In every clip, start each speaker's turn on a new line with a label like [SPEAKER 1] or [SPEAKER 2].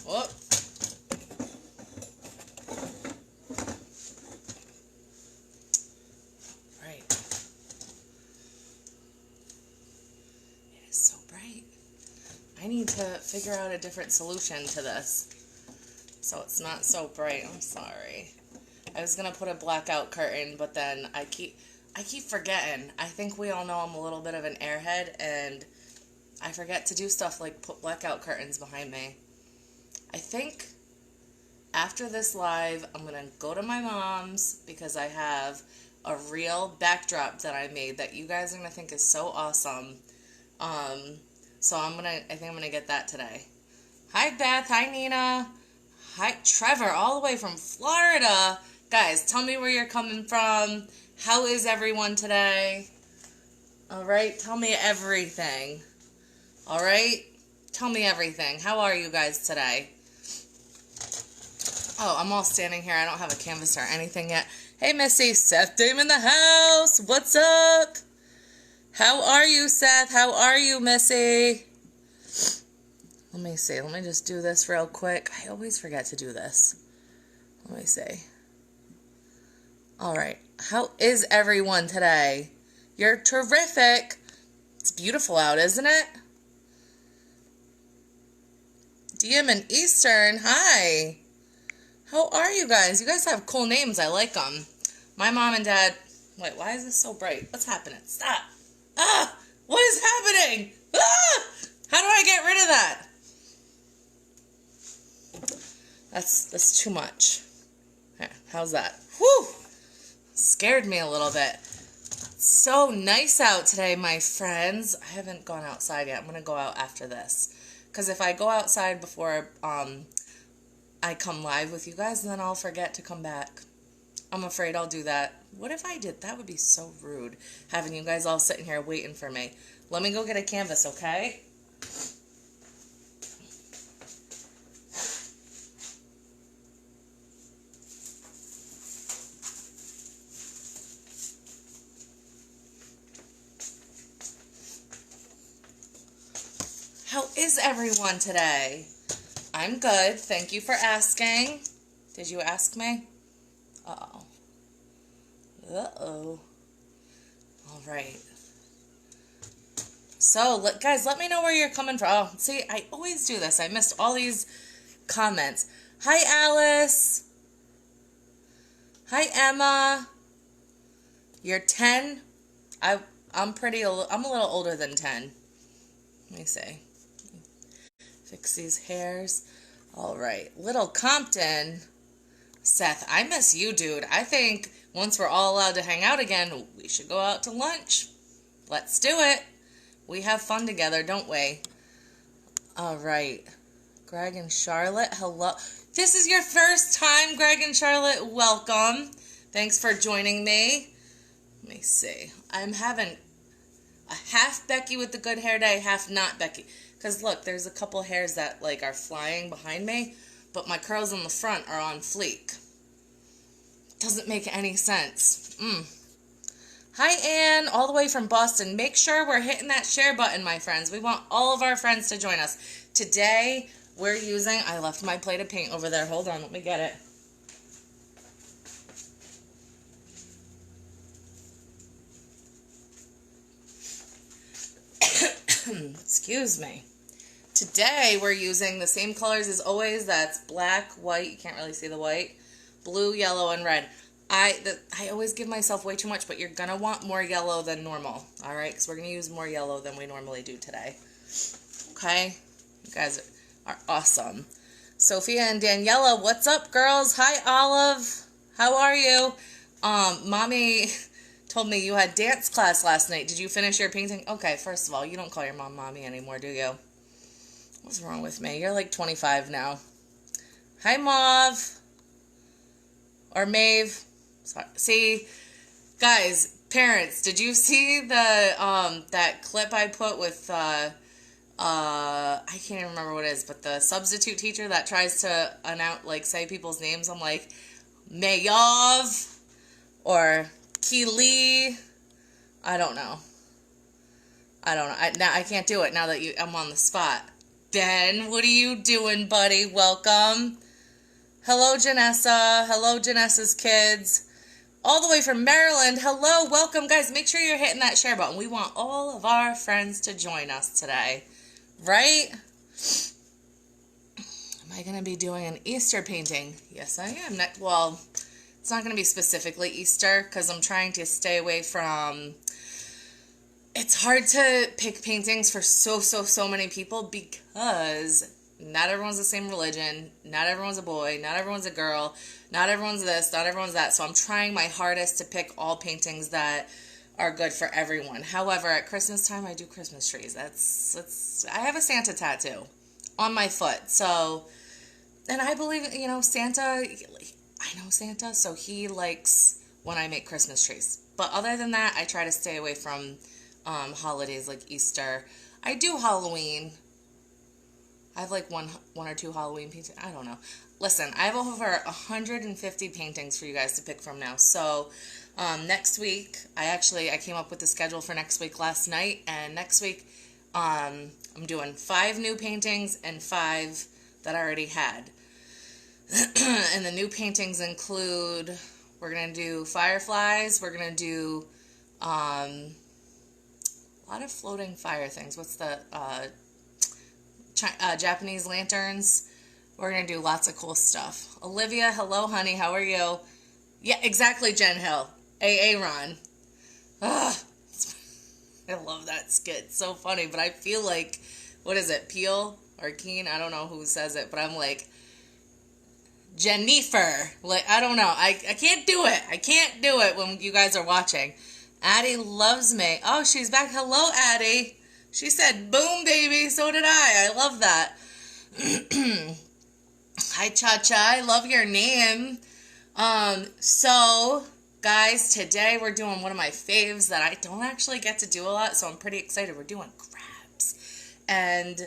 [SPEAKER 1] Whoop. Right. It is so bright. I need to figure out a different solution to this so it's not so bright. I'm sorry. I was gonna put a blackout curtain, but then I keep forgetting. I think we all know I'm a little bit of an airhead, and I forget to do stuff like put blackout curtains behind me. I think after this live, I'm gonna go to my mom's because I have a real backdrop that I made that you guys are gonna think is so awesome. So I think I'm gonna get that today. Hi Beth, hi Nina, hi Trevor, all the way from Florida. Guys, tell me where you're coming from. How is everyone today? All right, tell me everything. All right, tell me everything. How are you guys today? Oh, I'm all standing here. I don't have a canvas or anything yet. Hey, Missy, Seth Dame in the house. What's up? How are you, Seth? How are you, Missy? Let me see. Let me just do this real quick. I always forget to do this. Let me see. All right. How is everyone today? You're terrific. It's beautiful out, isn't it? DM and Eastern. Hi. How are you guys? You guys have cool names. I like them. My mom and dad... Wait, why is this so bright? What's happening? Stop. Ah! What is happening? Ah! How do I get rid of that? That's too much. How's that? Whew! Scared me a little bit. It's so nice out today, my friends. I haven't gone outside yet. I'm going to go out after this. Because if I go outside before I come live with you guys, then I'll forget to come back. I'm afraid I'll do that. What if I did? That would be so rude, having you guys all sitting here waiting for me. Let me go get a canvas, okay? How is everyone today? I'm good. Thank you for asking. Did you ask me? Uh-oh. Uh-oh. All right. So, guys, let me know where you're coming from. Oh, see, I always do this. I missed all these comments. Hi, Alice. Hi, Emma. You're 10? I'm a little older than 10. Let me see. Fix these hairs. All right. Little Compton. Seth, I miss you, dude. I think once we're all allowed to hang out again, we should go out to lunch. Let's do it. We have fun together, don't we? All right. Greg and Charlotte, hello. This is your first time, Greg and Charlotte. Welcome. Thanks for joining me. Let me see. I'm having a half Becky with the good hair day, half not Becky. Because look, there's a couple hairs that are flying behind me, but my curls in the front are on fleek. Doesn't make any sense. Hi, Ann, all the way from Boston. Make sure we're hitting that share button, my friends. We want all of our friends to join us. Today, we're using... I left my plate of paint over there. Hold on, let me get it. Excuse me. Today, we're using the same colors as always. That's black, white. You can't really see the white. Blue, yellow, and red. I always give myself way too much, but you're going to want more yellow than normal. All right? Because we're going to use more yellow than we normally do today. Okay? You guys are awesome. Sophia and Daniela, what's up, girls? Hi, Olive. How are you? Mommy told me you had dance class last night. Did you finish your painting? Okay, first of all, you don't call your mom Mommy anymore, do you? What's wrong with me? You're like 25 now. Hi, Mauve. Or Maeve. Sorry. See, guys, parents, did you see the that clip I put with I can't even remember what it is, but the substitute teacher that tries to say people's names. I'm like, Mayov or Keely. I don't know. I can't do it now that I'm on the spot. Ben, what are you doing, buddy? Welcome. Hello, Janessa. Hello, Janessa's kids. All the way from Maryland. Hello, welcome, guys. Make sure you're hitting that share button. We want all of our friends to join us today, right? Am I going to be doing an Easter painting? Yes, I am. Well, it's not going to be specifically Easter because I'm trying to stay away from... It's hard to pick paintings for so many people because not everyone's the same religion. Not everyone's a boy. Not everyone's a girl. Not everyone's this. Not everyone's that. So I'm trying my hardest to pick all paintings that are good for everyone. However, at Christmas time, I do Christmas trees. I have a Santa tattoo on my foot. So, and I believe, Santa, I know Santa, so he likes when I make Christmas trees. But other than that, I try to stay away from holidays like Easter. I do Halloween. I have like one or two Halloween paintings. I don't know. Listen, I have over 150 paintings for you guys to pick from now. So next week, I came up with the schedule for next week last night. And next week, I'm doing 5 new paintings and 5 that I already had. And the new paintings include, we're going to do fireflies. We're going to do a lot of floating fire things. What's the Japanese lanterns? We're going to do lots of cool stuff. Olivia, hello, honey. How are you? Yeah, exactly, Jen Hill. Ron. Ugh. I love that skit. It's so funny, but I feel like, what is it, Peel or Keen? I don't know who says it, but I'm like, Jennifer. Like, I don't know. I can't do it. I can't do it when you guys are watching. Addie loves me. Oh, she's back. Hello, Addie. She said, boom, baby. So did I. I love that. Hi, Cha-Cha. I love your name. So, guys, today we're doing one of my faves that I don't actually get to do a lot, so I'm pretty excited. We're doing crabs. And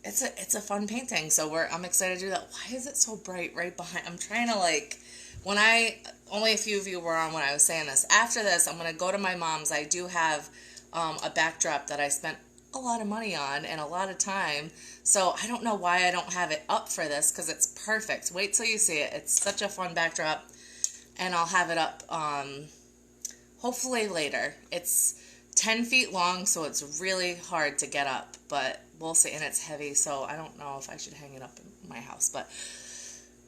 [SPEAKER 1] it's a fun painting, so I'm excited to do that. Why is it so bright right behind? I'm trying to, only a few of you were on when I was saying this. After this, I'm going to go to my mom's. I do have a backdrop that I spent a lot of money on and a lot of time. So I don't know why I don't have it up for this because it's perfect. Wait till you see it. It's such a fun backdrop. And I'll have it up hopefully later. It's 10 feet long, so it's really hard to get up. But we'll see. And it's heavy, so I don't know if I should hang it up in my house. But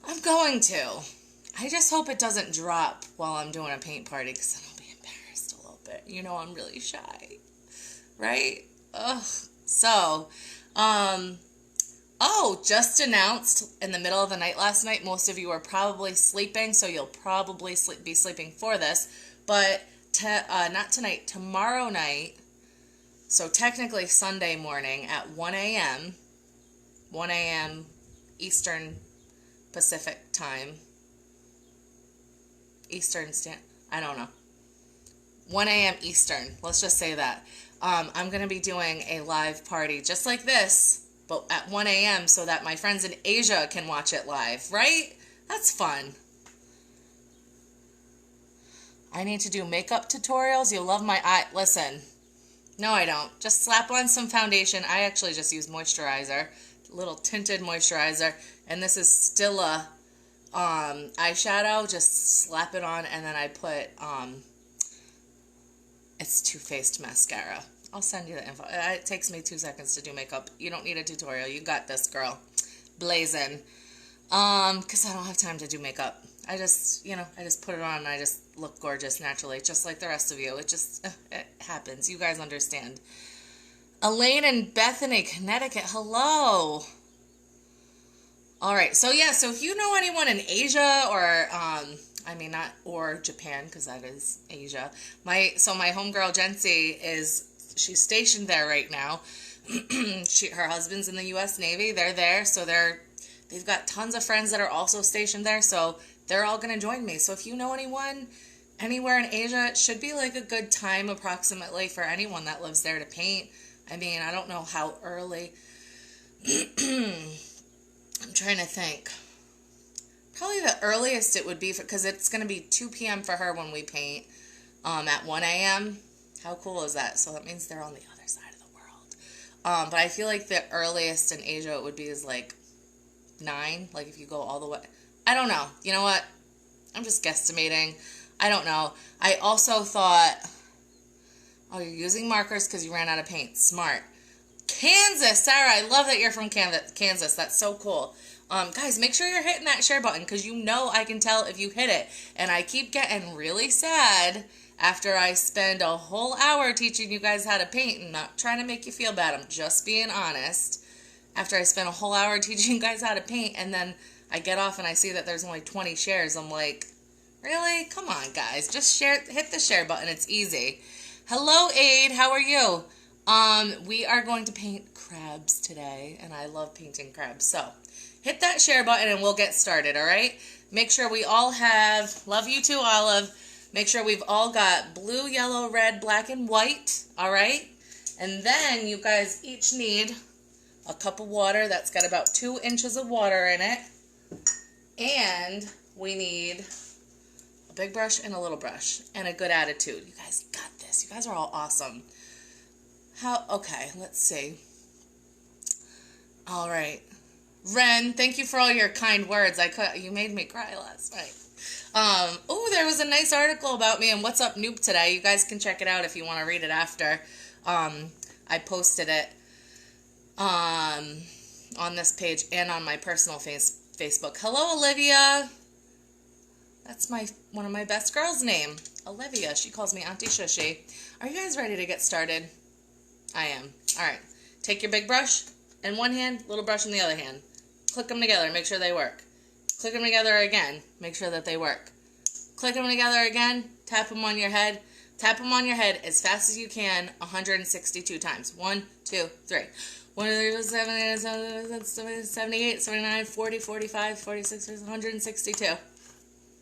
[SPEAKER 1] I'm going to. I just hope it doesn't drop while I'm doing a paint party because then I'll be embarrassed a little bit. I'm really shy, right? Ugh. So, just announced in the middle of the night last night. Most of you are probably sleeping, so you'll probably be sleeping for this. But not tonight, tomorrow night. So technically Sunday morning at 1 a.m. 1 a.m. Eastern Pacific time. Eastern Standard, I don't know. 1 a.m. Eastern, let's just say that. I'm going to be doing a live party just like this, but at 1 a.m. so that my friends in Asia can watch it live, right? That's fun. I need to do makeup tutorials. You'll love my eye. Listen, no I don't. Just slap on some foundation. I actually just use moisturizer, a little tinted moisturizer, and this is Stila eyeshadow. Just slap it on, and then I put it's Too Faced mascara. I'll send you the info. It takes me 2 seconds to do makeup. You don't need a tutorial. You got this, girl. Blazing. Because I don't have time to do makeup. I just put it on and I just look gorgeous naturally, just like the rest of you. It happens. You guys understand. Elaine in Bethany, Connecticut. Hello. All right. So if you know anyone in Asia or or Japan, because that is Asia. My homegirl Jency she's stationed there right now. Her husband's in the U.S. Navy. They're there, so they've got tons of friends that are also stationed there. So they're all going to join me. So if you know anyone anywhere in Asia, it should be like a good time approximately for anyone that lives there to paint. I don't know how early. I'm trying to think. Probably the earliest it would be because it's going to be 2 p.m. for her when we paint at 1 a.m. How cool is that? So that means they're on the other side of the world. But I feel like the earliest in Asia it would be is like 9, like if you go all the way. I don't know. You know what? I'm just guesstimating. I don't know. I also thought, oh, you're using markers because you ran out of paint. Smart. Kansas, Sarah, I love that you're from Kansas. That's so cool. Guys, make sure you're hitting that share button because you know I can tell if you hit it. And I keep getting really sad after I spend a whole hour teaching you guys how to paint, and not trying to make you feel bad. I'm just being honest. After I spent a whole hour teaching you guys how to paint, and then I get off and I see that there's only 20 shares, I'm like, really? Come on, guys. Just hit the share button. It's easy. Hello, Aid. How are you? We are going to paint crabs today, and I love painting crabs. So, hit that share button and we'll get started, all right? Make sure we all have, love you too, Olive. Make sure we've all got blue, yellow, red, black, and white, all right? And then you guys each need a cup of water that's got about 2 inches of water in it. And we need a big brush and a little brush and a good attitude. You guys got this. You guys are all awesome. Okay, let's see. All right. Ren, thank you for all your kind words. You made me cry last night. Oh, there was a nice article about me in What's Up Noob today. You guys can check it out if you want to read it after. I posted it on this page and on my personal Facebook. Hello, Olivia. That's one of my best girls' name, Olivia. She calls me Auntie Shushy. Are you guys ready to get started? I am. All right. Take your big brush in one hand, little brush in the other hand. Click them together, make sure they work. Click them together again, make sure that they work. Click them together again, tap them on your head. Tap them on your head as fast as you can, 162 times. 1, 2, 3. 78, 79, 40, 45, 46, 162.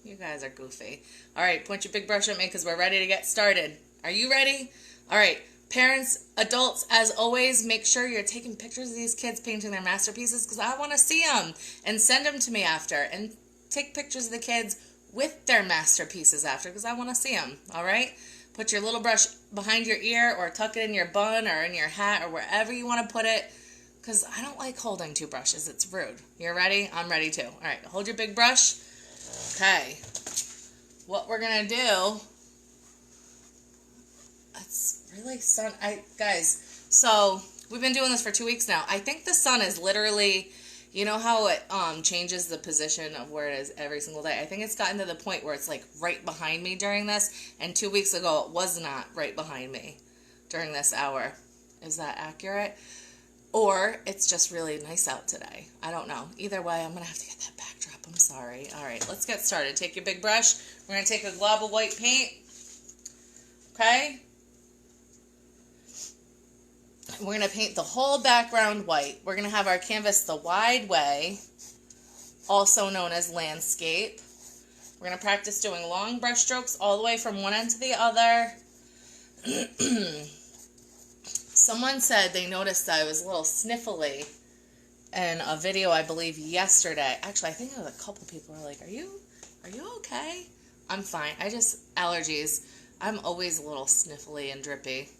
[SPEAKER 1] You guys are goofy. All right, point your big brush at me because we're ready to get started. Are you ready? All right. Parents, adults, as always, make sure you're taking pictures of these kids painting their masterpieces because I want to see them, and send them to me after, and take pictures of the kids with their masterpieces after because I want to see them, all right? Put your little brush behind your ear or tuck it in your bun or in your hat or wherever you want to put it because I don't like holding 2 brushes. It's rude. You're ready? I'm ready too. All right, hold your big brush. Okay. What we're going to do... It's really guys, so we've been doing this for 2 weeks now. I think the sun is literally, you know how it changes the position of where it is every single day? I think it's gotten to the point where it's like right behind me during this, and 2 weeks ago it was not right behind me during this hour. Is that accurate? Or it's just really nice out today. I don't know. Either way, I'm going to have to get that backdrop. I'm sorry. All right, let's get started. Take your big brush. We're going to take a glob of white paint. Okay? We're going to paint the whole background white. We're going to have our canvas the wide way, also known as landscape. We're going to practice doing long brush strokes all the way from one end to the other. Someone said they noticed I was a little sniffly in a video, I believe, yesterday. Actually, I think there was a couple people who were like, are you okay? I'm fine. Allergies. I'm always a little sniffly and drippy.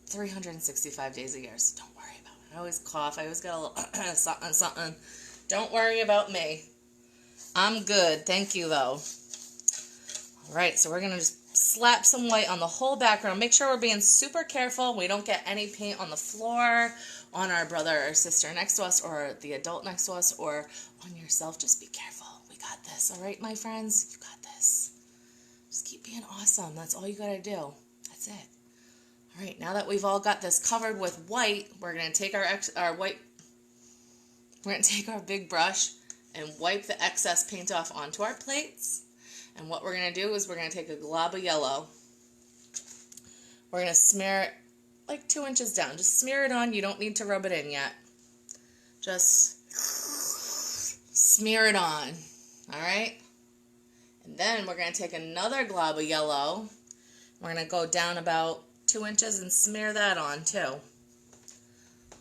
[SPEAKER 1] 365 days a year, so don't worry about it. I always cough. I always get a little something. Don't worry about me. I'm good. Thank you, though. All right, so we're going to just slap some white on the whole background. Make sure we're being super careful. We don't get any paint on the floor, on our brother or sister next to us, or the adult next to us, or on yourself. Just be careful. We got this. All right, my friends? You got this. Just keep being awesome. That's all you got to do. That's it. All right, now that we've all got this covered with white, we're going to take our big brush and wipe the excess paint off onto our plates. And what we're going to do is we're going to take a glob of yellow. We're going to smear it like 2 inches down. Just smear it on. You don't need to rub it in yet. Just smear it on. All right? And then we're going to take another glob of yellow. We're going to go down about 2 inches and smear that on too.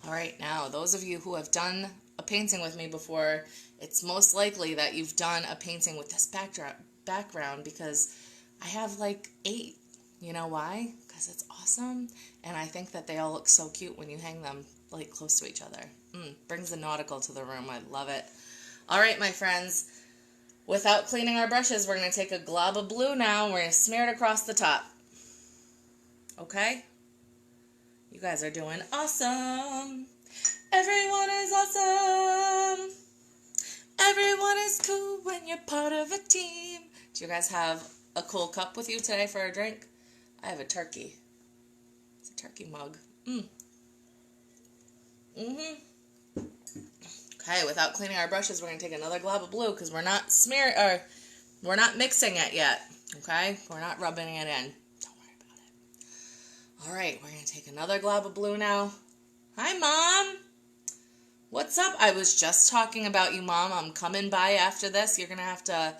[SPEAKER 1] All right, now those of you who have done a painting with me before, it's most likely that you've done a painting with this background because I have like 8. You know why? because it's awesome. And I think that they all look so cute when you hang them like close to each other. Brings the nautical to the room. I love it. All right, my friends. Without cleaning our brushes, we're going to take a glob of blue now and we're going to smear it across the top. Okay? You guys are doing awesome. Everyone is awesome. Everyone is cool when you're part of a team. Do you guys have a cool cup with you today for a drink? I have a turkey. It's a turkey mug. Okay, without cleaning our brushes, we're going to take another glob of blue because we're not mixing it yet. Okay? We're not rubbing it in. Don't worry about it. All right, we're going to take another glob of blue now. Hi, Mom. What's up? I was just talking about you, Mom. I'm coming by after this. You're going to have to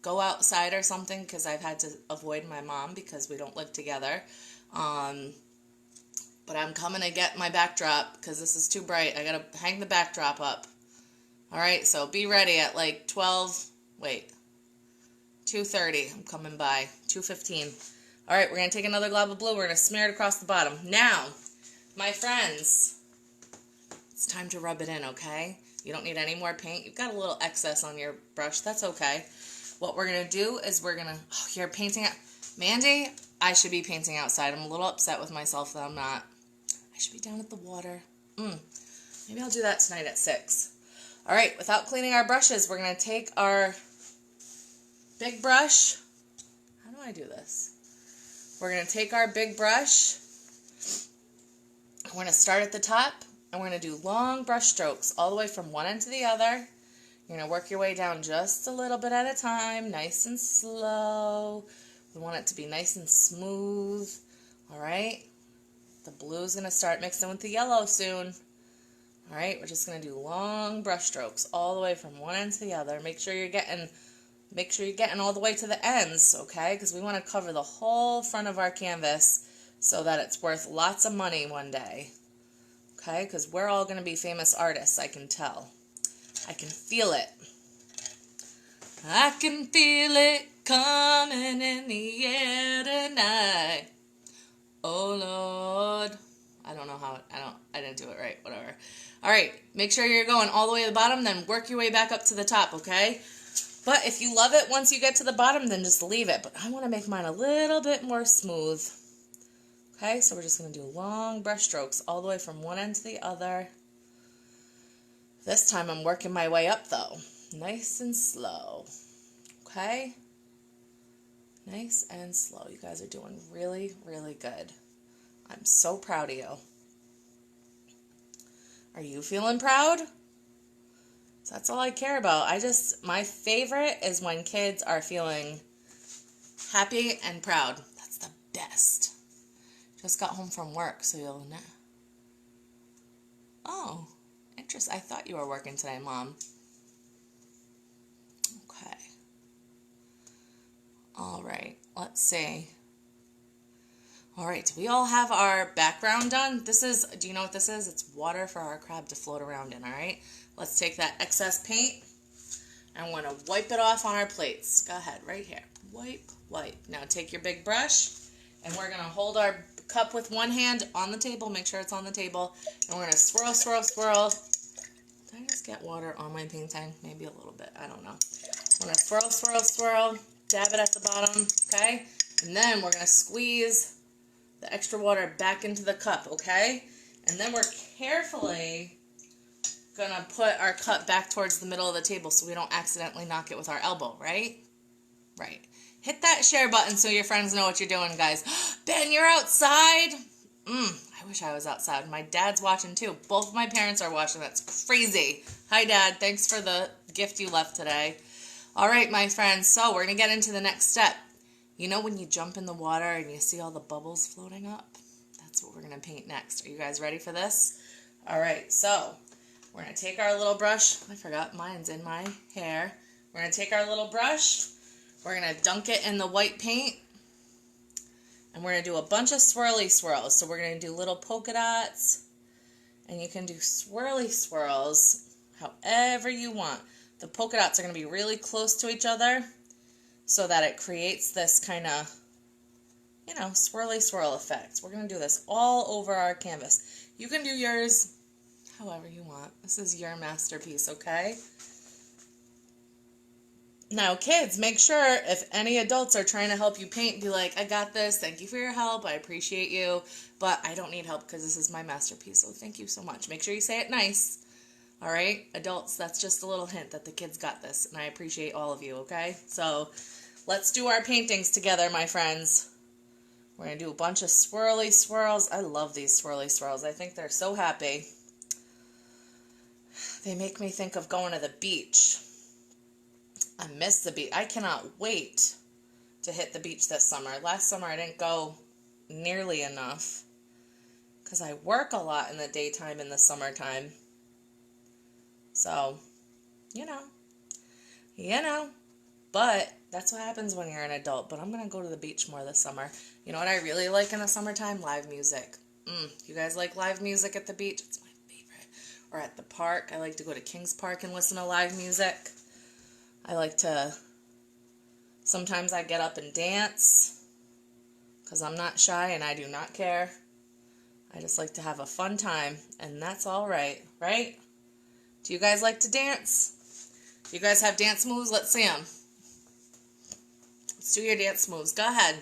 [SPEAKER 1] go outside or something because I've had to avoid my mom because we don't live together. But I'm coming to get my backdrop because this is too bright. I got to hang the backdrop up. All right, so be ready at like 2:30. I'm coming by. 2:15. All right, we're going to take another glob of blue. We're going to smear it across the bottom. Now, my friends, it's time to rub it in, okay? You don't need any more paint. You've got a little excess on your brush. That's okay. What we're going to do is we're going to... Oh, you're painting... Mandy, I should be painting outside. I'm a little upset with myself that I'm not. I should be down at the water. Maybe I'll do that tonight at 6. All right, without cleaning our brushes, we're going to take our big brush. How do I do this? We're going to take our big brush. We're going to start at the top, and we're going to do long brush strokes all the way from one end to the other. You're going to work your way down just a little bit at a time, nice and slow. We want it to be nice and smooth. All right? The blue is going to start mixing with the yellow soon. All right? We're just going to do long brush strokes all the way from one end to the other. Make sure you're getting all the way to the ends, okay? Because we want to cover the whole front of our canvas so that it's worth lots of money one day. Okay? Because we're all going to be famous artists, I can tell. I can feel it. I can feel it coming in the air tonight. Oh, Lord. I don't know how, I didn't do it right, whatever. All right, make sure you're going all the way to the bottom, then work your way back up to the top, okay? But if you love it once you get to the bottom, then just leave it. But I want to make mine a little bit more smooth. Okay, so we're just going to do long brush strokes all the way from one end to the other. This time I'm working my way up, though. Nice and slow. Okay? Nice and slow. You guys are doing really, really good. I'm so proud of you. Are you feeling proud? So that's all I care about. My favorite is when kids are feeling happy and proud. That's the best. Just got home from work, so you'll know. Oh, interesting. I thought you were working today, Mom. Okay. All right, let's see. All right, do we all have our background done? Do you know what this is? It's water for our crab to float around in, all right? Let's take that excess paint, and we're going to wipe it off on our plates. Go ahead, right here. Wipe, wipe. Now take your big brush, and we're going to hold our cup with one hand on the table. Make sure it's on the table. And we're going to swirl, swirl, swirl. Did I just get water on my painting? Maybe a little bit. I don't know. I'm going to swirl, swirl, swirl. Dab it at the bottom, okay? And then we're going to squeeze the extra water back into the cup, okay? And then we're carefully going to put our cup back towards the middle of the table so we don't accidentally knock it with our elbow, right? Right. Hit that share button so your friends know what you're doing, guys. Ben, you're outside? I wish I was outside. My dad's watching, too. Both of my parents are watching. That's crazy. Hi, Dad. Thanks for the gift you left today. All right, my friends. So we're going to get into the next step. You know when you jump in the water and you see all the bubbles floating up? That's what we're going to paint next. Are you guys ready for this? All right, so we're going to take our little brush. I forgot mine's in my hair. We're going to take our little brush. We're going to dunk it in the white paint. And we're going to do a bunch of swirly swirls. So we're going to do little polka dots. And you can do swirly swirls however you want. The polka dots are going to be really close to each other so that it creates this kind of, you know, swirly swirl effect. We're going to do this all over our canvas. You can do yours however you want. This is your masterpiece, okay? Now, kids, make sure if any adults are trying to help you paint, be like, I got this. Thank you for your help. I appreciate you. But I don't need help because this is my masterpiece. So thank you so much. Make sure you say it nice. All right? Adults, that's just a little hint that the kids got this. And I appreciate all of you, okay? So let's do our paintings together, my friends. We're going to do a bunch of swirly swirls. I love these swirly swirls. I think they're so happy. They make me think of going to the beach. I miss the beach. I cannot wait to hit the beach this summer. Last summer I didn't go nearly enough because I work a lot in the daytime in the summertime. So, you know. But that's what happens when you're an adult. But I'm going to go to the beach more this summer. You know what I really like in the summertime? Live music. You guys like live music at the beach? It's my favorite. Or at the park. I like to go to Kings Park and listen to live music. I like to, sometimes I get up and dance because I'm not shy and I do not care. I just like to have a fun time and that's all right, right? Do you guys like to dance? Do you guys have dance moves? Let's see them. Let's do your dance moves. Go ahead.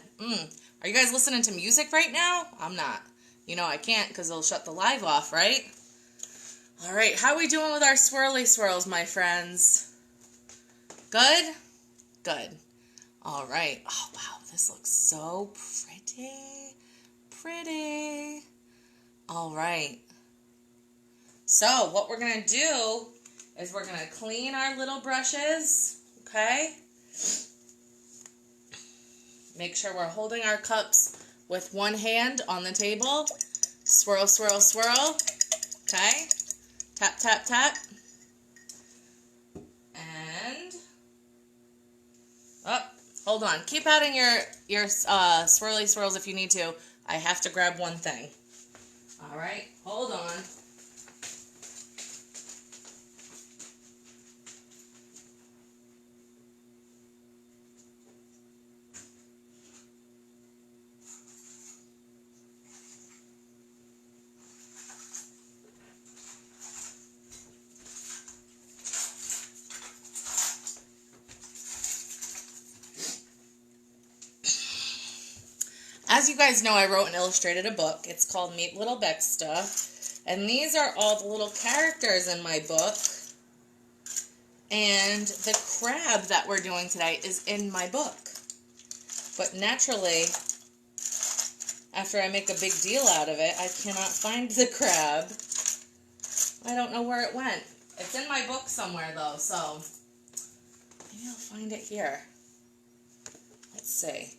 [SPEAKER 1] Are you guys listening to music right now? I'm not. You know I can't because it'll shut the live off, right? All right, how are we doing with our swirly swirls, my friends? Good? Good. All right. Oh, wow. This looks so pretty. Pretty. All right. So what we're going to do is we're going to clean our little brushes. Okay? Make sure we're holding our cups with one hand on the table. Swirl, swirl, swirl. Okay? Tap, tap, tap. And... oh, hold on. Keep adding your swirly swirls if you need to. I have to grab one thing. All right, hold on. As you guys know, I wrote and illustrated a book. It's called Meet Little Bexta. And these are all the little characters in my book. And the crab that we're doing today is in my book. But naturally, after I make a big deal out of it, I cannot find the crab. I don't know where it went. It's in my book somewhere, though, so maybe I'll find it here. Let's see.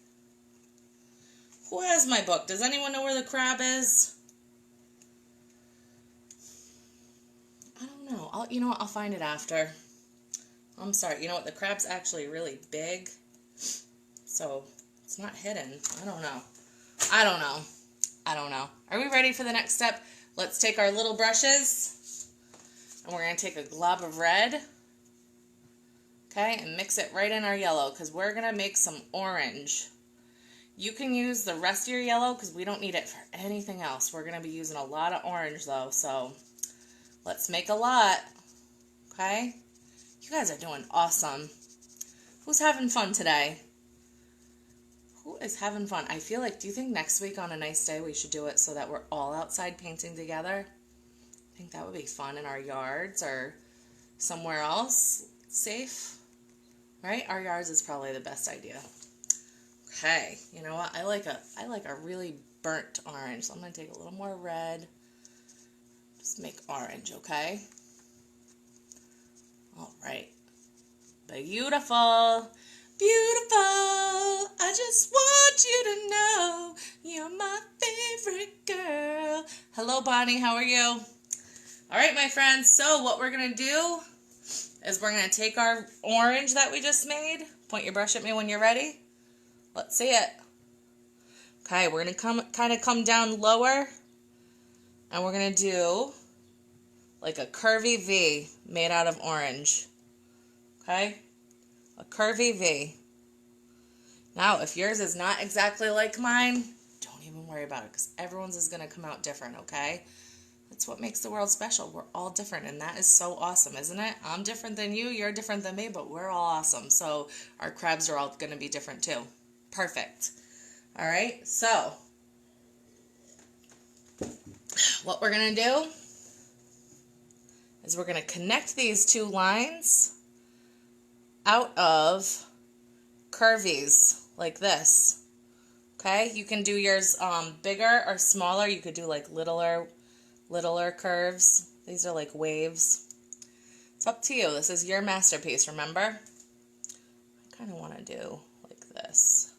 [SPEAKER 1] Who has my book? Does anyone know where the crab is? I don't know. You know what? I'll find it after. I'm sorry. You know what? The crab's actually really big. So it's not hidden. I don't know. I don't know. I don't know. Are we ready for the next step? Let's take our little brushes. And we're going to take a glob of red. Okay? And mix it right in our yellow. Because we're going to make some orange. You can use the rest of your yellow because we don't need it for anything else. We're going to be using a lot of orange though, so let's make a lot, okay? You guys are doing awesome. Who's having fun today? Who is having fun? I feel like, do you think next week on a nice day we should do it so that we're all outside painting together? I think that would be fun in our yards or somewhere else safe, right? Our yards is probably the best idea. Okay, you know what? I like a really burnt orange. So I'm going to take a little more red. Just make orange, okay? All right. Beautiful. Beautiful. I just want you to know you're my favorite girl. Hello, Bonnie. How are you? All right, my friends. So what we're going to do is we're going to take our orange that we just made. Point your brush at me when you're ready. Let's see it. Okay, we're going to come down lower. And we're going to do like a curvy V made out of orange. Okay? A curvy V. Now, if yours is not exactly like mine, don't even worry about it because everyone's is going to come out different, okay? That's what makes the world special. We're all different, and that is so awesome, isn't it? I'm different than you, you're different than me, but we're all awesome. So our crabs are all going to be different too. Perfect. All right, so what we're going to do is we're going to connect these two lines out of curvies like this. Okay, you can do yours bigger or smaller. You could do like littler curves. These are like waves. It's up to you. This is your masterpiece, remember? I kind of want to do like this.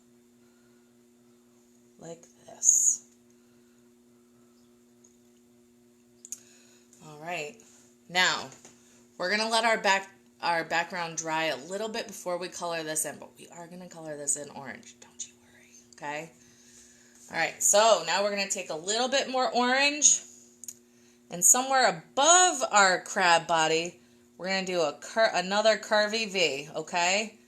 [SPEAKER 1] Like this. All right. Now, we're going to let our background dry a little bit before we color this in, but we are going to color this in orange. Don't you worry, okay? All right, so now we're going to take a little bit more orange, and somewhere above our crab body, we're going to do another curvy V, okay?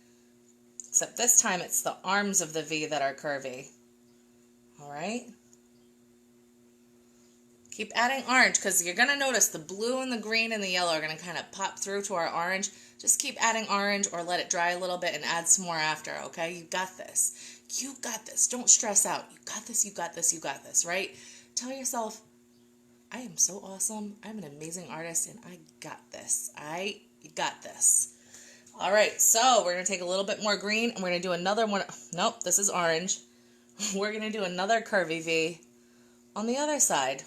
[SPEAKER 1] Except this time it's the arms of the V that are curvy. All right? Keep adding orange because you're going to notice the blue and the green and the yellow are going to kind of pop through to our orange. Just keep adding orange or let it dry a little bit and add some more after, okay? You got this. You got this. Don't stress out. You got this, you got this, you got this, right? Tell yourself, I am so awesome. I'm an amazing artist and I got this. You got this. All right, so we're going to take a little bit more green and we're going to do another one. Nope, this is orange. We're going to do another curvy V on the other side.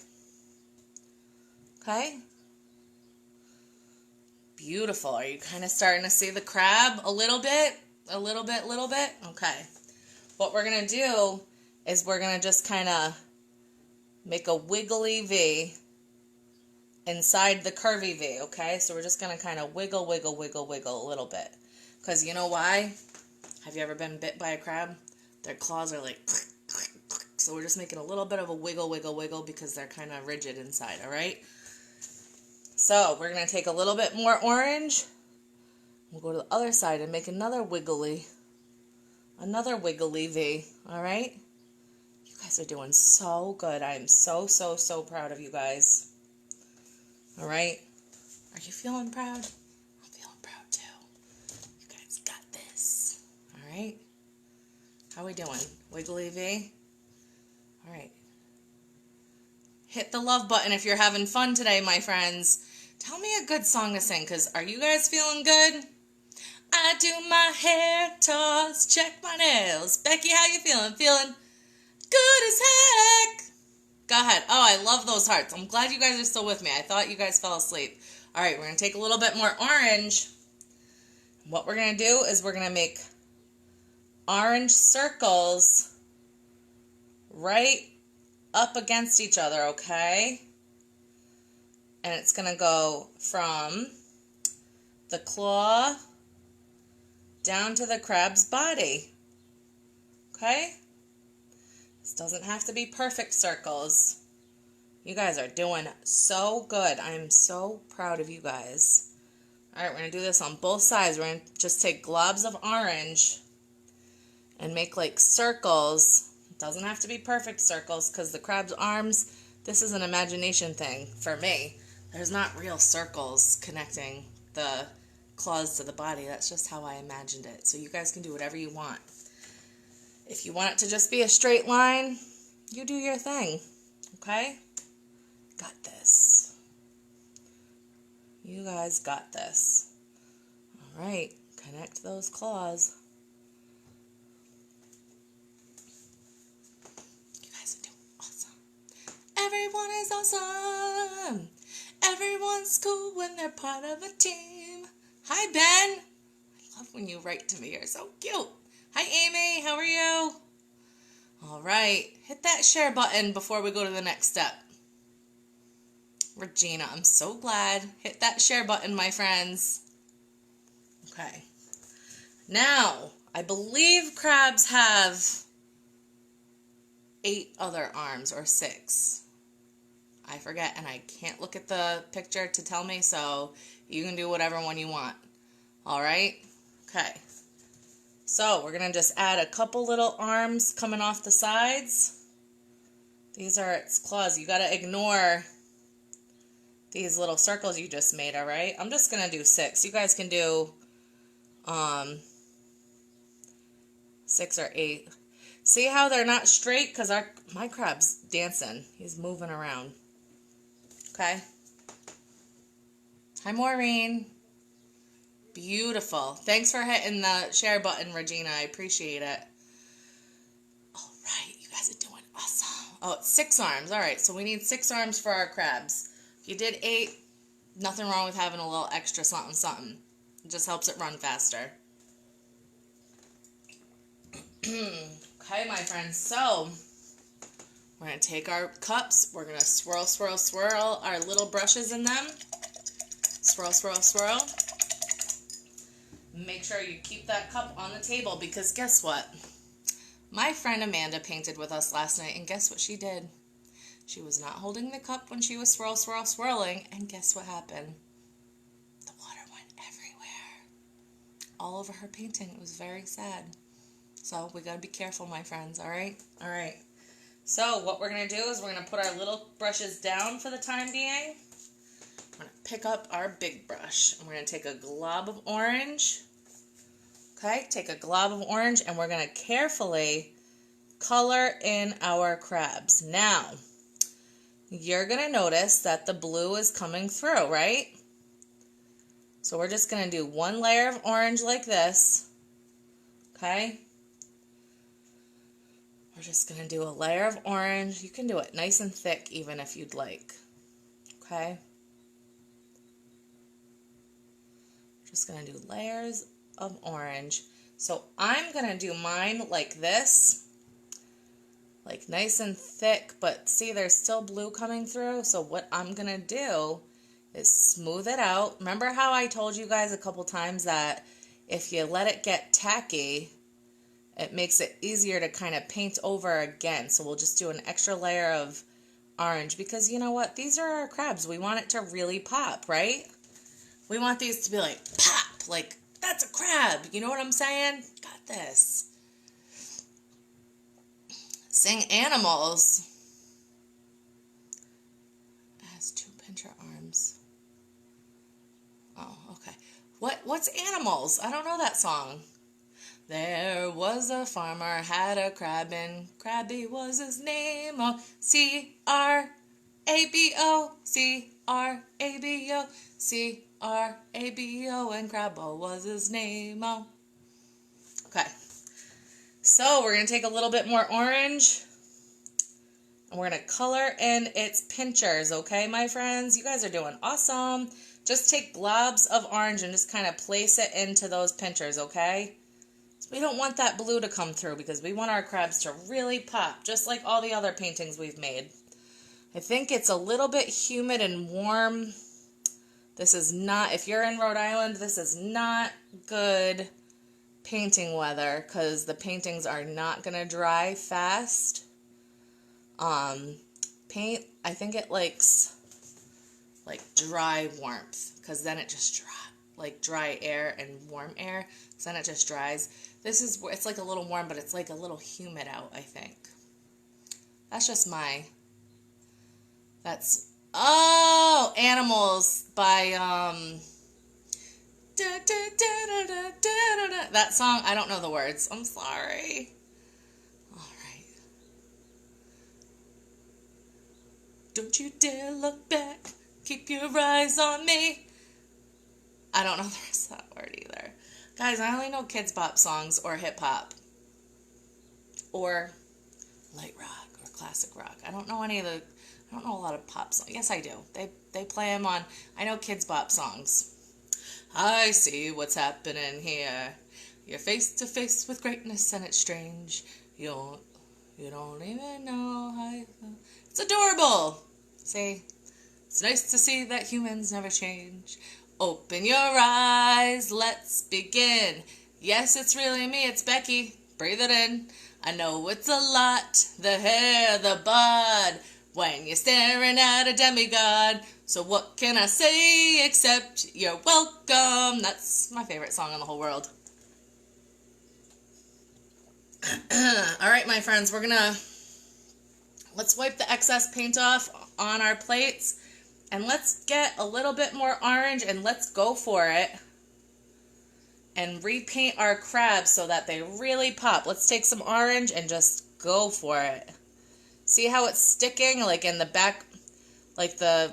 [SPEAKER 1] Okay? Beautiful. Are you kind of starting to see the crab a little bit? A little bit? Okay. What we're going to do is we're going to just kind of make a wiggly V inside the curvy V, okay? So we're just going to kind of wiggle a little bit. Because you know why? Have you ever been bit by a crab? Their claws are like... So we're just making a little bit of a wiggle because they're kind of rigid inside, all right? So we're going to take a little bit more orange. We'll go to the other side and make another wiggly V, all right? You guys are doing so good. I am so proud of you guys. All right? Are you feeling proud? I'm feeling proud too. You guys got this. All right? How are we doing? Wiggly V? All right. Hit the love button if you're having fun today, my friends. Tell me a good song to sing, because are you guys feeling good? I do my hair toss, check my nails. Becky, how you feeling? Feeling good as heck. Go ahead. Oh, I love those hearts. I'm glad you guys are still with me. I thought you guys fell asleep. All right, we're going to take a little bit more orange. What we're going to do is we're going to make orange circles right up against each other, okay? And it's going to go from the claw down to the crab's body, okay? This doesn't have to be perfect circles. You guys are doing so good. I'm so proud of you guys. All right, we're going to do this on both sides. We're going to just take globs of orange and make like circles. It doesn't have to be perfect circles because the crab's arms, this is an imagination thing for me. There's not real circles connecting the claws to the body. That's just how I imagined it. So you guys can do whatever you want. If you want it to just be a straight line, you do your thing. Okay? Got this. You guys got this. All right. Connect those claws. You guys are doing awesome. Everyone is awesome. Everyone's cool when they're part of a team. Hi, Ben. I love when you write to me. You're so cute. Hi, Amy. How are you? All right. Hit that share button before we go to the next step. Regina, I'm so glad. Hit that share button, my friends. Okay. Now, I believe crabs have 8 other arms or 6. I forget, and I can't look at the picture to tell me, so you can do whatever one you want. All right? Okay. So we're going to just add a couple little arms coming off the sides. These are its claws. You got to ignore these little circles you just made, all right? I'm just going to do 6. You guys can do 6 or 8. See how they're not straight? Because my crab's dancing. He's moving around. Okay. Hi, Maureen. Beautiful. Thanks for hitting the share button, Regina. I appreciate it. All right. You guys are doing awesome. Oh, it's 6 arms. All right. So we need 6 arms for our crabs. If you did 8, nothing wrong with having a little extra something, something. It just helps it run faster. Okay, my friends. So we're going to take our cups. We're going to swirl, swirl, swirl our little brushes in them. Swirl, swirl, swirl. Make sure you keep that cup on the table because guess what? My friend Amanda painted with us last night, and guess what she did? She was not holding the cup when she was swirl, swirl, swirling, and guess what happened? The water went everywhere. All over her painting. It was very sad. So we got to be careful, my friends, all right? All right. So what we're going to do is we're going to put our little brushes down for the time being. We're going to pick up our big brush. And we're going to take a glob of orange. Okay, take a glob of orange and we're going to carefully color in our crabs. Now, you're going to notice that the blue is coming through, right? So we're just going to do one layer of orange like this. Okay? We're just going to do a layer of orange. You can do it nice and thick even if you'd like. Okay? Just going to do layers of orange. So I'm going to do mine like this. Like nice and thick, but see there's still blue coming through. So what I'm going to do is smooth it out. Remember how I told you guys a couple times that if you let it get tacky, it makes it easier to kind of paint over again. So we'll just do an extra layer of orange because you know what? These are our crabs. We want it to really pop, right? We want these to be like pop, like that's a crab. You know what I'm saying? Got this. Sing animals. It has 2 pincher arms. Oh, okay. What's animals? I don't know that song. There was a farmer, had a crabbin', Crabby was his name. Oh, C-R-A-B-O, C-R-A-B-O, C-R-A-B-O, and Crabbo was his name. Oh. Okay. So we're going to take a little bit more orange, and we're going to color in its pinchers, okay, my friends? You guys are doing awesome. Just take globs of orange and just kind of place it into those pinchers, okay? We don't want that blue to come through because we want our crabs to really pop, just like all the other paintings we've made. I think it's a little bit humid and warm. This is not, if you're in Rhode Island, this is not good painting weather because the paintings are not going to dry fast. Paint, I think it likes like dry warmth because then it just dries. Like dry air and warm air, so then it just dries. This is, it's like a little warm, but it's like a little humid out, I think. That's just that's, oh, Animals by, that song, I don't know the words. I'm sorry. All right. Don't you dare look back. Keep your eyes on me. I don't know the rest of that word either. Guys, I only know kids pop songs or hip hop. Or light rock or classic rock. I don't know any of the, I don't know a lot of pop songs. Yes, I do. They play them on, I know kids pop songs. I see what's happening here. You're face to face with greatness and it's strange. You don't even know how it's adorable. See? It's nice to see that humans never change. Open your eyes, let's begin. Yes, it's really me, it's Becky. Breathe it in. I know it's a lot, the hair, the bud, when you're staring at a demigod. So what can I say except you're welcome? That's my favorite song in the whole world. All right, my friends, let's wipe the excess paint off on our plates, and let's get a little bit more orange, and let's go for it and repaint our crabs so that they really pop. Let's take some orange and just go for it. See how it's sticking, like in the back, like the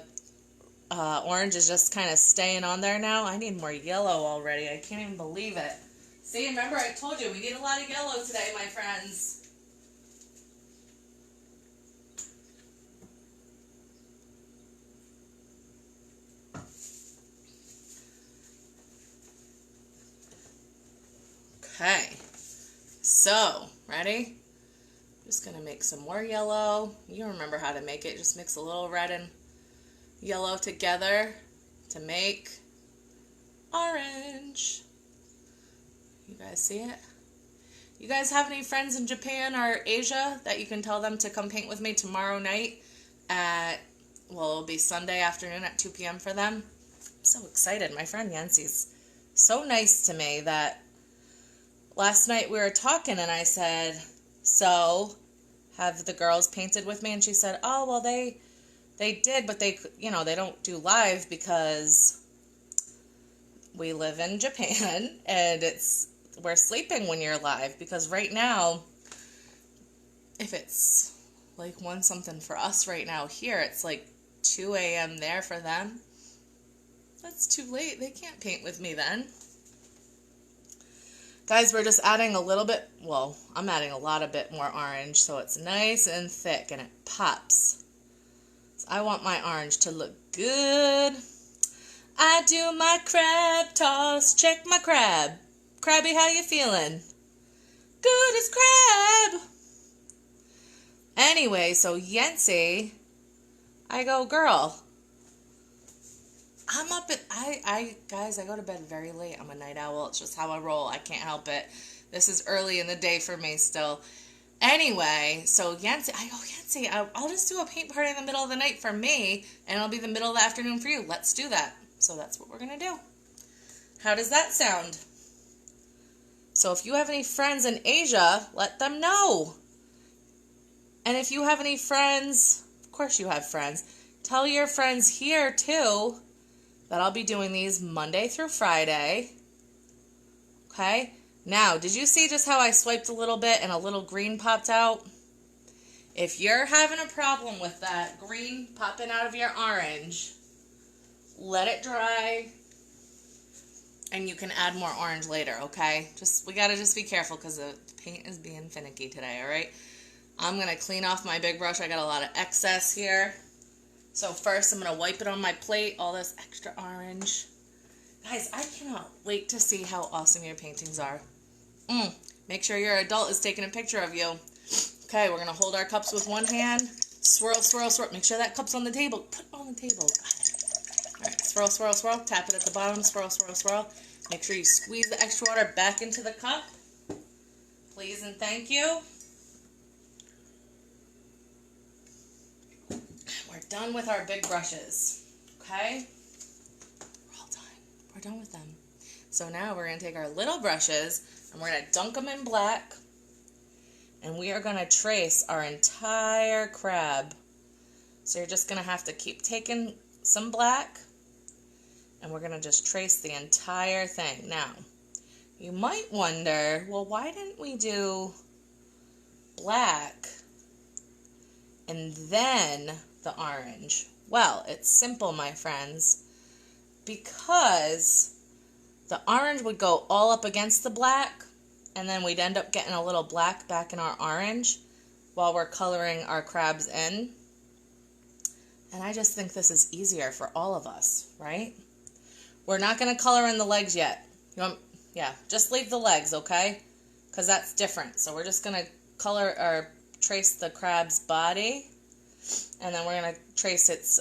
[SPEAKER 1] orange is just kind of staying on there now. I need more yellow already. I can't even believe it. See, remember I told you we need a lot of yellow today, my friends. Okay, so, ready? Just gonna make some more yellow. You remember how to make it. Just mix a little red and yellow together to make orange. You guys see it? You guys have any friends in Japan or Asia that you can tell them to come paint with me tomorrow night at, well, it'll be Sunday afternoon at 2 p.m. for them? I'm so excited. My friend Yancy's so nice to me that last night we were talking and I said, so have the girls painted with me? And she said, oh, well, they did, but they don't do live because we live in Japan and we're sleeping when you're live, because right now, if it's like 1 something for us right now here, it's like 2 a.m. there for them. That's too late. They can't paint with me then. Guys, we're just adding a little bit, well, I'm adding a lot of bit more orange so it's nice and thick and it pops. So I want my orange to look good. I do my crab toss, check my crab. Crabby, how you feeling? Good as crab. Anyway, so Yancy, I go, girl, I'm up at, guys, I go to bed very late. I'm a night owl. It's just how I roll. I can't help it. This is early in the day for me still. Anyway, so Yancy, I go, Yancy, I'll just do a paint party in the middle of the night for me, and it'll be the middle of the afternoon for you. Let's do that. So that's what we're going to do. How does that sound? So if you have any friends in Asia, let them know. And if you have any friends, of course you have friends, tell your friends here too that I'll be doing these Monday through Friday. Okay? Now, did you see just how I swiped a little bit and a little green popped out? If you're having a problem with that green popping out of your orange, let it dry and you can add more orange later, okay? We gotta just be careful because the paint is being finicky today, all right? I'm gonna clean off my big brush. I got a lot of excess here. So first I'm gonna wipe it on my plate, all this extra orange. Guys, I cannot wait to see how awesome your paintings are. Make sure your adult is taking a picture of you. Okay, we're gonna hold our cups with one hand. Swirl, swirl, swirl. Make sure that cup's on the table. Put it on the table. All right, swirl, swirl, swirl. Tap it at the bottom. Swirl, swirl, swirl. Make sure you squeeze the extra water back into the cup. Please and thank you. We're done with our big brushes. Okay? We're all done. We're done with them. So now we're going to take our little brushes and we're going to dunk them in black. And we are going to trace our entire crab. So you're just going to have to keep taking some black. And we're going to just trace the entire thing. Now, you might wonder, well, why didn't we do black and then the orange? Well, it's simple, my friends. Because the orange would go all up against the black, and then we'd end up getting a little black back in our orange while we're coloring our crabs in. And I just think this is easier for all of us, right? We're not going to color in the legs yet. Yeah, just leave the legs, okay? Because that's different. So we're just going to color or trace the crab's body. And then we're going to trace its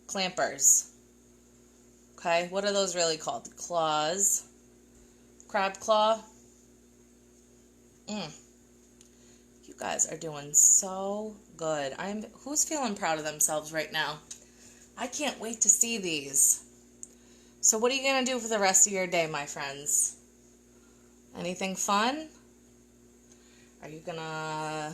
[SPEAKER 1] clampers. Okay, what are those really called? Claws. Crab claw. You guys are doing so good. Who's feeling proud of themselves right now? I can't wait to see these. So what are you going to do for the rest of your day, my friends? Anything fun? Are you gonna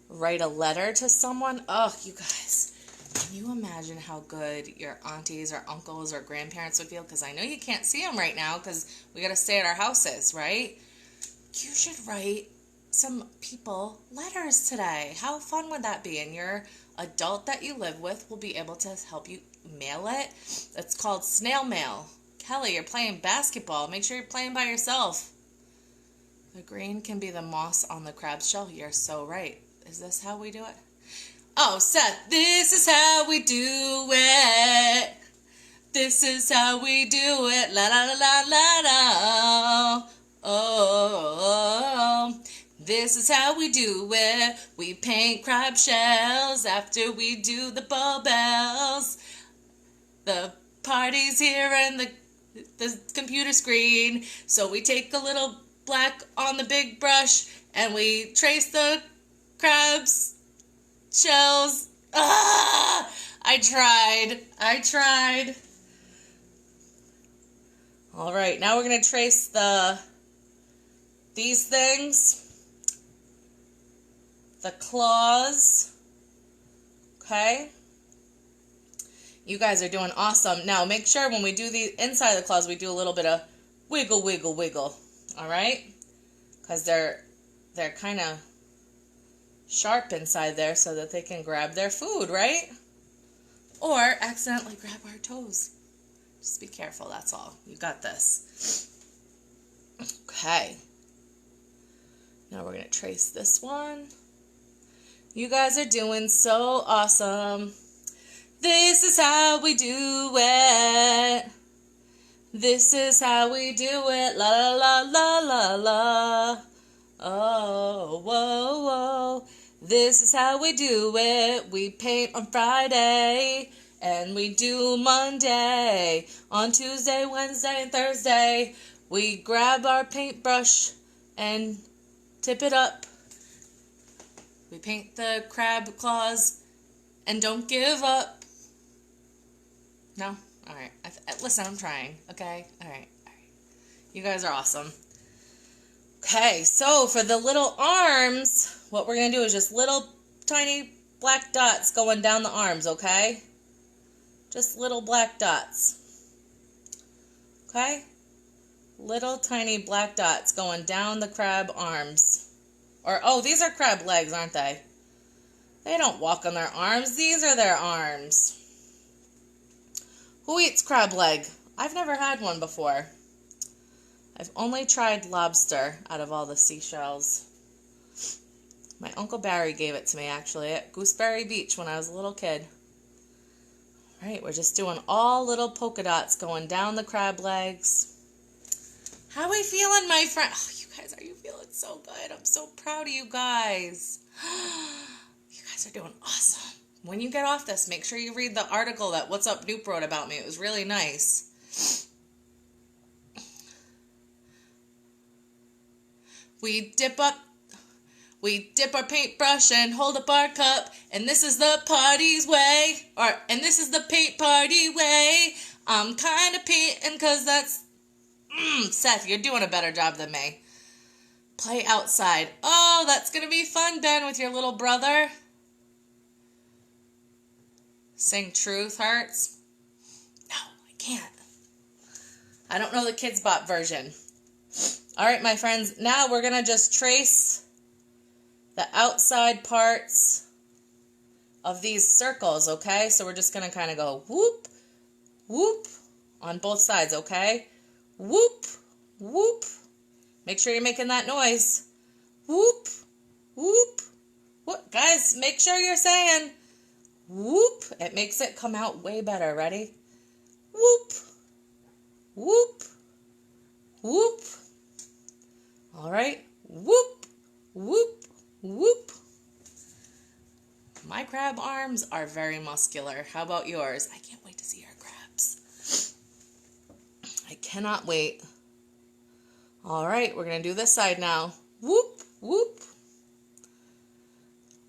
[SPEAKER 1] write a letter to someone? Oh, you guys, can you imagine how good your aunties or uncles or grandparents would feel? Because I know you can't see them right now because we got to stay at our houses, right? You should write some people letters today. How fun would that be? And your adult that you live with will be able to help you mail it. It's called snail mail. Kelly, you're playing basketball. Make sure you're playing by yourself. The green can be the moss on the crab's shell. You're so right. Is this how we do it? Oh, Seth, this is how we do it. This is how we do it. La la la la la la. Oh, this is how we do it. We paint crab shells after we do the barbells. The party's here and the computer screen. So we take a little black on the big brush and we trace the crabs shells. Ah! I tried. All right, now we're going to trace these things. The claws. Okay? You guys are doing awesome. Now, make sure when we do the inside of the claws, we do a little bit of wiggle, wiggle, wiggle. All right? Because they're kind of sharp inside there so that they can grab their food, right? Or accidentally grab our toes. Just be careful, that's all. You got this. Okay. Now we're going to trace this one. You guys are doing so awesome. This is how we do it. This is how we do it. La la la la la la. Oh, whoa, whoa. This is how we do it. We paint on Friday and we do Monday. On Tuesday, Wednesday, and Thursday, we grab our paintbrush and tip it up. We paint the crab claws and don't give up. No? All right. Listen, I'm trying. Okay? All right. You guys are awesome. Okay, so for the little arms, what we're going to do is just little tiny black dots going down the arms, okay? Just little black dots. Okay? Little tiny black dots going down the crab arms. Or, oh, these are crab legs, aren't they? They don't walk on their arms. These are their arms. Who eats crab leg? I've never had one before. I've only tried lobster out of all the seashells. My Uncle Barry gave it to me, actually, at Gooseberry Beach when I was a little kid. All right, we're just doing all little polka dots going down the crab legs. How are we feeling, my friend? Oh, you guys, are you feeling so good? I'm so proud of you guys. You guys are doing awesome. When you get off this, make sure you read the article that What's Up Noop wrote about me. It was really nice. We dip our paintbrush and hold up our cup, and this is the party's way, and this is the paint party way. I'm kind of painting because that's, Seth, you're doing a better job than me. Play outside. Oh, that's going to be fun, Ben, with your little brother. Sing Truth Hurts. No, I can't. I don't know the Kids Bop version. All right, my friends, now we're going to just trace the outside parts of these circles, okay? So we're just going to kind of go whoop, whoop on both sides, okay? Whoop, whoop. Make sure you're making that noise. Whoop, whoop, whoop. Guys, make sure you're saying whoop. It makes it come out way better. Ready? Whoop, whoop, whoop. All right. Whoop, whoop, whoop. My crab arms are very muscular. How about yours? I can't wait to see your crabs. I cannot wait. All right, we're going to do this side now. Whoop, whoop.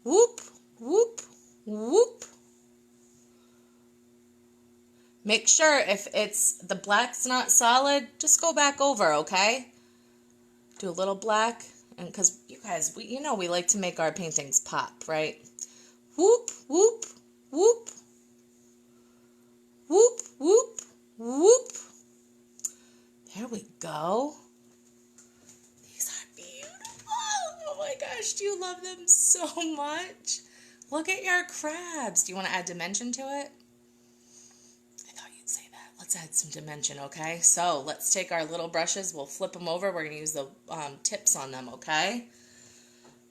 [SPEAKER 1] Whoop, whoop, whoop. Make sure if the black's not solid, just go back over, okay? Do a little black And because you guys, you know we like to make our paintings pop, right? Whoop, whoop, whoop, whoop, whoop, whoop. There we go. These are beautiful. Oh my gosh, do you love them so much? Look at your crabs. Do you want to add dimension to it? I thought you'd say that. Let's add some dimension, okay? So let's take our little brushes. We'll flip them over. We're going to use the tips on them, okay?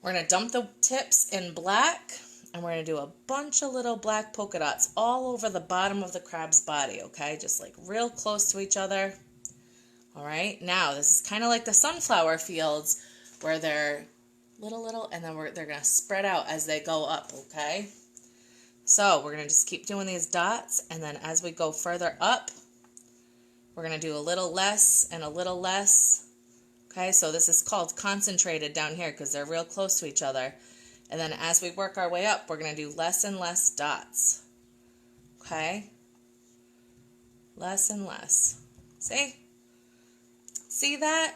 [SPEAKER 1] We're going to dump the tips in black, and we're going to do a bunch of little black polka dots all over the bottom of the crab's body, okay? Just like real close to each other. All right, now this is kind of like the sunflower fields where they're little, and then they're going to spread out as they go up, okay? So we're going to just keep doing these dots, and then as we go further up, we're going to do a little less and a little less, okay? So this is called concentrated down here because they're real close to each other. And then as we work our way up, we're going to do less and less dots, okay? Less and less. See? See that?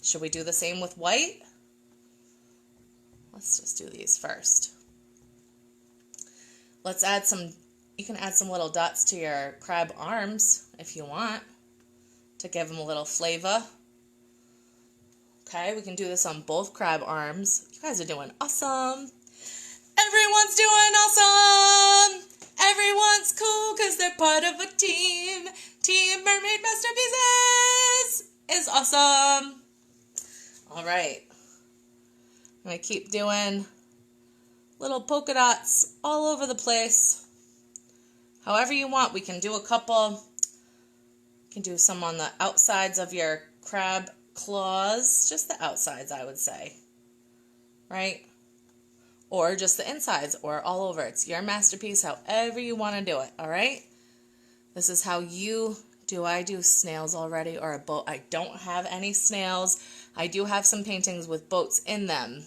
[SPEAKER 1] Should we do the same with white? Let's just do these first. Let's add some, you can add some little dots to your crab arms if you want to give them a little flavor. Okay, we can do this on both crab arms. You guys are doing awesome. Everyone's doing awesome. Everyone's cool because they're part of a team. Team Mermaid Masterpieces is awesome. All right. I'm going to keep doing little polka dots all over the place. However you want. We can do a couple. You can do some on the outsides of your crab claws. Just the outsides, I would say. Right? Or just the insides, or all over. It's your masterpiece, however you want to do it, all right? This is how you do. I do snails already, or a boat. I don't have any snails. I do have some paintings with boats in them.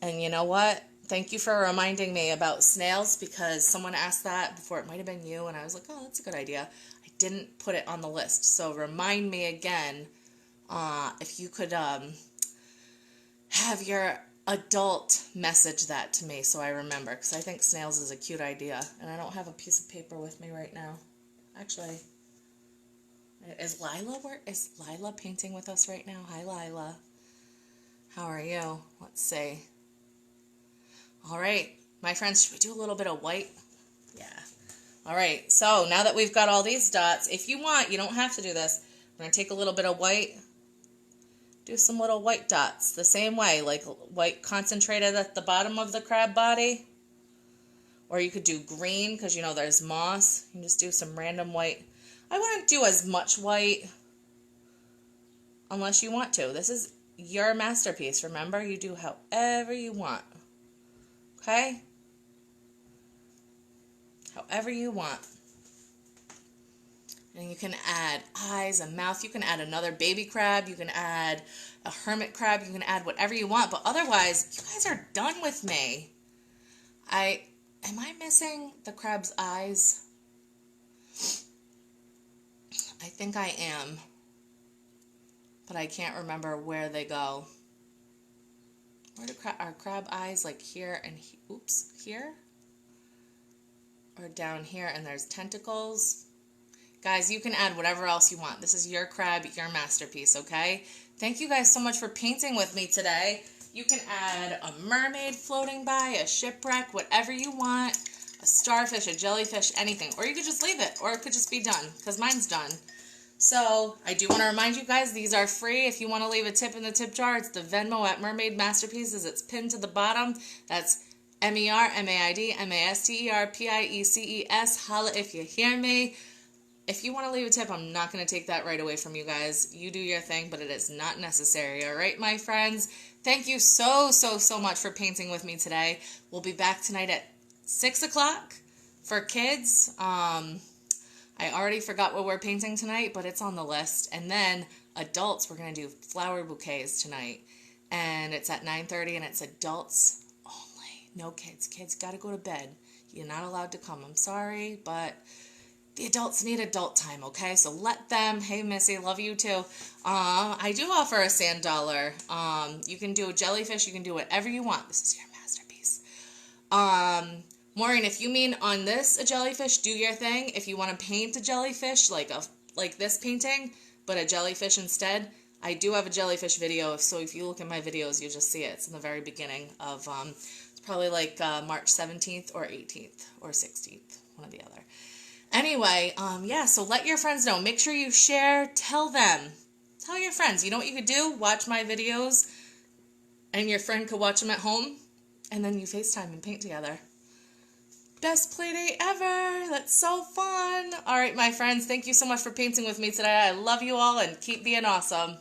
[SPEAKER 1] And you know what? Thank you for reminding me about snails, because someone asked that before. It might have been you, and I was like, oh, that's a good idea. I didn't put it on the list. So remind me again, if you could have your adult message that to me so I remember, because I think snails is a cute idea, and I don't have a piece of paper with me right now. Actually, is Lila painting with us right now? Hi, Lila. How are you? Let's see. All right, my friends, should we do a little bit of white? Yeah. All right, so now that we've got all these dots, if you want, you don't have to do this. We're going to take a little bit of white. Do some little white dots the same way, like white concentrated at the bottom of the crab body. Or you could do green because, you know, there's moss. You can just do some random white. I wouldn't do as much white unless you want to. This is your masterpiece. Remember, you do however you want. Okay? However you want. And you can add eyes and mouth. You can add another baby crab. You can add a hermit crab. You can add whatever you want. But otherwise, you guys are done with me. Am I missing the crab's eyes? I think I am. But I can't remember where they go. Where do our crab eyes, like here and here? Or down here, and there's tentacles. Guys, you can add whatever else you want. This is your crab, your masterpiece, okay? Thank you guys so much for painting with me today. You can add a mermaid floating by, a shipwreck, whatever you want, a starfish, a jellyfish, anything. Or you could just leave it, or it could just be done, because mine's done. So I do want to remind you guys, these are free. If you want to leave a tip in the tip jar, it's the Venmo at Mermaid Masterpieces. It's pinned to the bottom. That's MERMAID MASTERPIECES. Holla if you hear me. If you want to leave a tip, I'm not going to take that right away from you guys. You do your thing, but it is not necessary. All right, my friends? Thank you so much for painting with me today. We'll be back tonight at 6 o'clock for kids. I already forgot what we're painting tonight, but it's on the list. And then adults, we're going to do flower bouquets tonight. And it's at 9:30, and it's adults only. No kids. Kids got to go to bed. You're not allowed to come. I'm sorry, but the adults need adult time, okay? So let them. Hey, Missy, love you too. I do offer a sand dollar. You can do a jellyfish. You can do whatever you want. This is your masterpiece. Maureen, if you mean on this a jellyfish, do your thing. If you want to paint a jellyfish like this painting, but a jellyfish instead, I do have a jellyfish video. So if you look at my videos, you'll just see it. It's in the very beginning of, it's probably like March 17th or 18th or 16th, one or the other. Anyway, yeah, so let your friends know. Make sure you share. Tell them. Tell your friends. You know what you could do? Watch my videos, and your friend could watch them at home, and then you FaceTime and paint together. Best play date ever. That's so fun. All right, my friends, thank you so much for painting with me today. I love you all, and keep being awesome.